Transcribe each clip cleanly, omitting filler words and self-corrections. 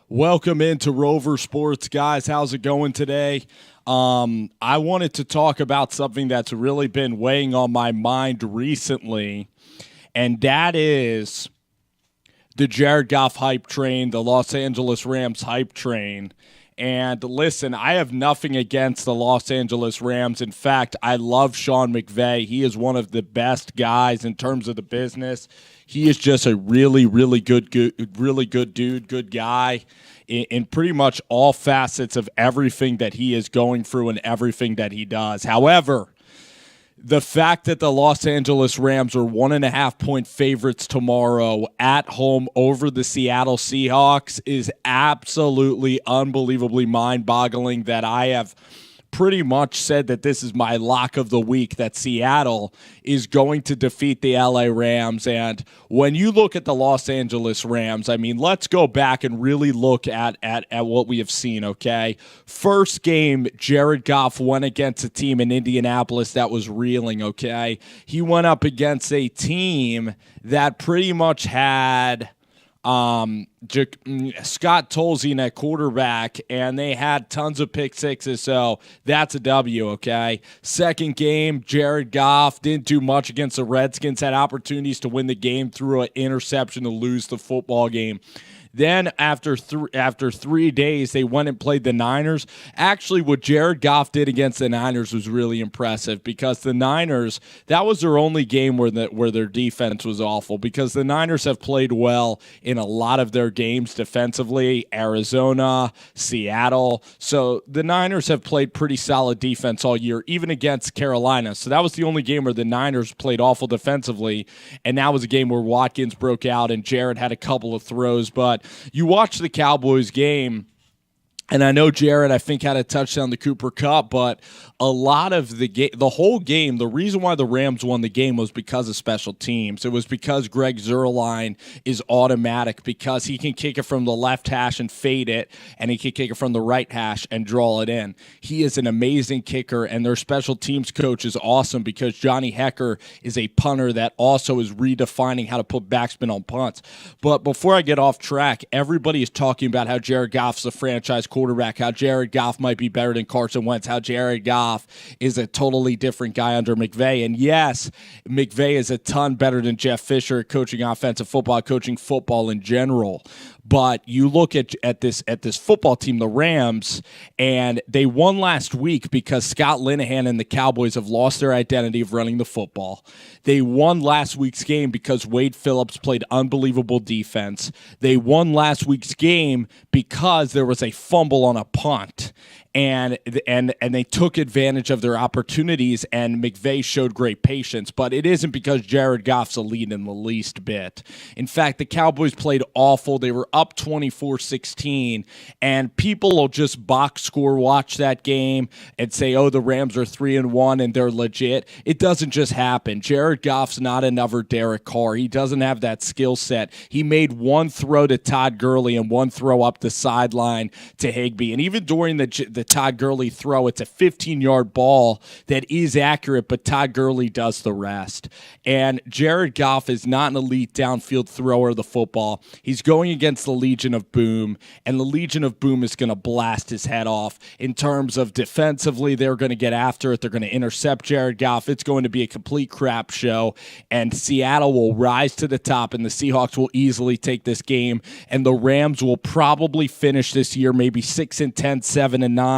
Welcome into Rover Sports, guys. How's it going today? I wanted to talk about something that's really been weighing on my mind recently, and that is the Jared Goff hype train, the Los Angeles Rams hype train. And listen, I have nothing against the Los Angeles Rams. In fact, I love Sean McVay. He is one of the best guys in terms of the business. He is just a really, really good dude, good guy in pretty much all facets of everything that he is going through and everything that he does. However, the fact that the Los Angeles Rams are 1.5-point favorites tomorrow at home over the Seattle Seahawks is absolutely unbelievably mind-boggling. That I have pretty much said that this is my lock of the week, that Seattle is going to defeat the LA Rams. And when you look at the Los Angeles Rams, I mean, let's go back and really look at what we have seen, okay? First game, Jared Goff went against a team in Indianapolis that was reeling, okay? He went up against a team that pretty much had Scott Tolzien at quarterback, and they had tons of pick sixes, so that's a W, okay? Second game, Jared Goff didn't do much against the Redskins, had opportunities to win the game, threw an interception to lose the football game. Then after 3 days, they went and played the Niners. Actually, what Jared Goff did against the Niners was really impressive, because the Niners, that was their only game where their defense was awful, because the Niners have played well in a lot of their games defensively, Arizona, Seattle. So the Niners have played pretty solid defense all year, even against Carolina. So that was the only game where the Niners played awful defensively, and that was a game where Watkins broke out and Jared had a couple of throws. But you watch the Cowboys game, and I know Jared, I think, had a touchdown to Cooper Kupp, but a lot of the whole game, the reason why the Rams won the game was because of special teams. It was because Greg Zuerlein is automatic, because he can kick it from the left hash and fade it, and he can kick it from the right hash and draw it in. He is an amazing kicker, and their special teams coach is awesome, because Johnny Hecker is a punter that also is redefining how to put backspin on punts. But before I get off track, everybody is talking about how Jared Goff's the franchise quarterback, how Jared Goff might be better than Carson Wentz, how Jared Goff is a totally different guy under McVay. And yes, McVay is a ton better than Jeff Fisher at coaching offensive football, coaching football in general. But you look at this football team, the Rams, and they won last week because Scott Linehan and the Cowboys have lost their identity of running the football. They won last week's game because Wade Phillips played unbelievable defense. They won last week's game because there was a fumble on a punt. And they took advantage of their opportunities, and McVay showed great patience. But it isn't because Jared Goff's elite in the least bit. In fact, the Cowboys played awful. They were up 24-16, and people will just box score watch that game and say, oh, the Rams are 3-1 and they're legit. It doesn't just happen. Jared Goff's not another Derek Carr. He doesn't have that skill set. He made one throw to Todd Gurley and one throw up the sideline to Higbee. And even during the Todd Gurley throw, it's a 15-yard ball that is accurate, but Todd Gurley does the rest. And Jared Goff is not an elite downfield thrower of the football. He's going against the Legion of Boom, and the Legion of Boom is going to blast his head off. In terms of defensively, they're going to get after it. They're going to intercept Jared Goff. It's going to be a complete crap show, and Seattle will rise to the top, and the Seahawks will easily take this game, and the Rams will probably finish this year maybe 6-10, 7-9.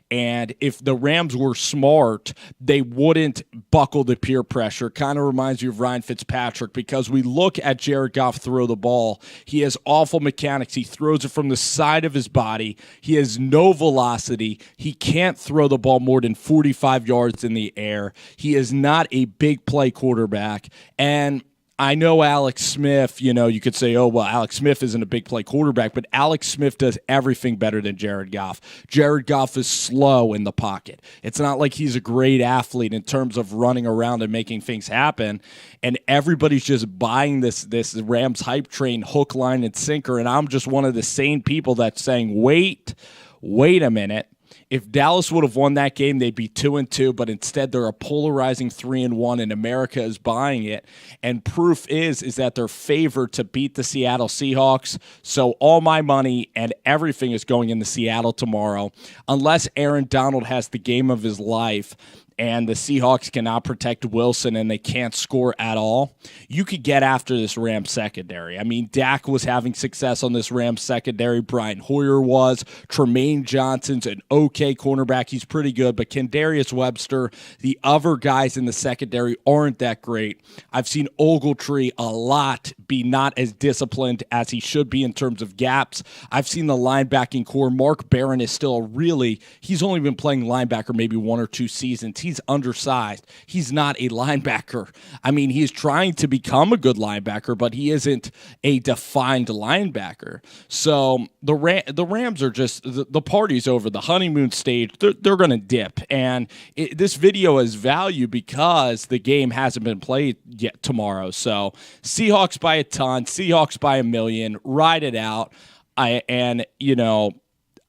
And if the Rams were smart, they wouldn't buckle the peer pressure. Kind of reminds me of Ryan Fitzpatrick, because we look at Jared Goff throw the ball. He has awful mechanics. He throws it from the side of his body. He has no velocity. He can't throw the ball more than 45 yards in the air. He is not a big play quarterback. And I know Alex Smith, you could say, oh, well, Alex Smith isn't a big play quarterback, but Alex Smith does everything better than Jared Goff. Jared Goff is slow in the pocket. It's not like he's a great athlete in terms of running around and making things happen, and everybody's just buying this Rams hype train hook, line, and sinker, and I'm just one of the sane people that's saying, wait a minute. If Dallas would have won that game, they'd be 2-2, but instead they're a polarizing 3-1, and America is buying it. And proof is that they're favored to beat the Seattle Seahawks. So all my money and everything is going into Seattle tomorrow, unless Aaron Donald has the game of his life and the Seahawks cannot protect Wilson and they can't score at all. You could get after this Rams secondary. I mean, Dak was having success on this Rams secondary. Brian Hoyer was. Tremaine Johnson's an okay cornerback. He's pretty good. But Kendarius Webster, the other guys in the secondary aren't that great. I've seen Ogletree a lot be not as disciplined as he should be in terms of gaps. I've seen the linebacking core. Mark Barron is still he's only been playing linebacker maybe 1 or 2 seasons. He's undersized. He's not a linebacker. I mean, he's trying to become a good linebacker, but he isn't a defined linebacker. So the Rams are just, the party's over. The honeymoon stage, they're going to dip. And this video has value because the game hasn't been played yet tomorrow. So Seahawks by a ton, Seahawks by 1,000,000, ride it out.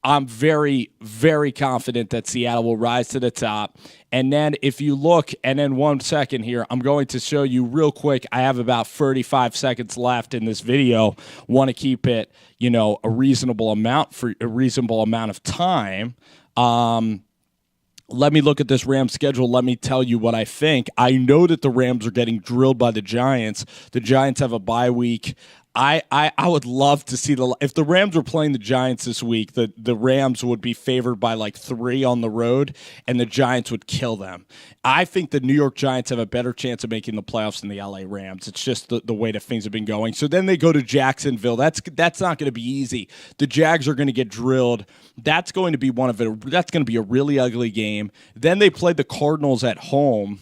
I'm very, very confident that Seattle will rise to the top. And then if you look, and then 1 second here, I'm going to show you real quick. I have about 35 seconds left in this video. Want to keep it, a reasonable amount of time. Let me look at this Rams schedule. Let me tell you what I think. I know that the Rams are getting drilled by the Giants. The Giants have a bye week. I would love to see if the Rams were playing the Giants this week, the Rams would be favored by like 3 on the road, and the Giants would kill them. I think the New York Giants have a better chance of making the playoffs than the LA Rams. It's just the way that things have been going. So then they go to Jacksonville. That's not going to be easy. The Jags are going to get drilled. That's going to be that's going to be a really ugly game. Then they play the Cardinals at home.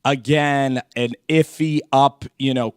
Again, an iffy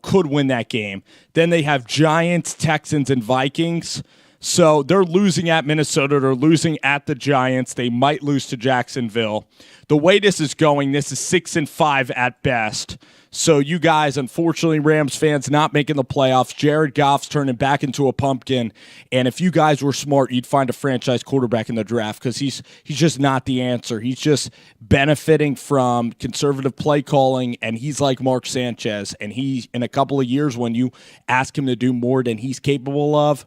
could win that game. Then they have Giants, Texans, and Vikings. So they're losing at Minnesota. They're losing at the Giants. They might lose to Jacksonville. The way this is going, this is 6-5 at best. So you guys, unfortunately, Rams fans, not making the playoffs. Jared Goff's turning back into a pumpkin. And if you guys were smart, you'd find a franchise quarterback in the draft because he's just not the answer. He's just benefiting from conservative play calling, and he's like Mark Sanchez. And he, in a couple of years, when you ask him to do more than he's capable of,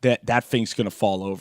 that thing's going to fall over.